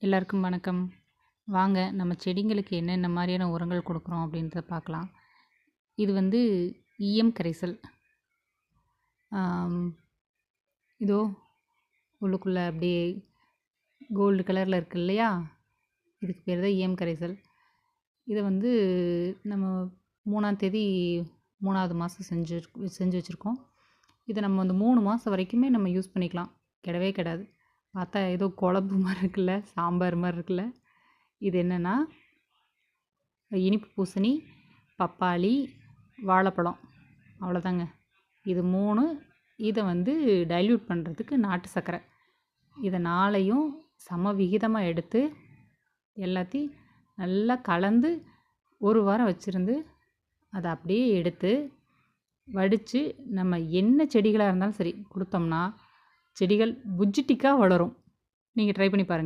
எல்லாருக்கும் வணக்கம். வாங்க நம்ம செடிங்களுக்கு என்னென்ன மாதிரியான உரங்கள் கொடுக்குறோம் அப்படின்றத பார்க்கலாம். இது வந்து ஈயம் கரைசல். ஆம், இதோ உள்ளுக்குள்ளே அப்படியே கோல்டு கலரில் இருக்கு இல்லையா, இதுக்கு பேர் தான் ஈயம் கரைசல். இதை வந்து நம்ம 3ஆம் தேதி 3வது மாதம் செஞ்சு வச்சுருக்கோம். இதை நம்ம வந்து 3 மாதம் வரைக்குமே நம்ம யூஸ் பண்ணிக்கலாம், கெடவே கெடாது. பார்த்தா ஏதோ குழம்பு மாதிரி இருக்குல்ல, சாம்பார் மாதிரி இருக்குல்ல. இது என்னென்னா இனிப்பு பூசணி, பப்பாளி, வாழைப்பழம், அவ்வளோதாங்க. இது 3. இதை வந்து டைல்யூட் பண்ணுறதுக்கு நாட்டு சர்க்கரை. இதை 4யும் சம விகிதமாக எடுத்து எல்லாத்தையும் நல்லா கலந்து 1 வாரம் வச்சுருந்து அதை அப்படியே எடுத்து வடித்து நம்ம என்ன செடிகளாக இருந்தாலும் சரி கொடுத்தோம்னா செடிகள் புஜ்ஜிட்டிக்காக வளரும். நீங்கள் ட்ரை பண்ணி பாருங்கள்.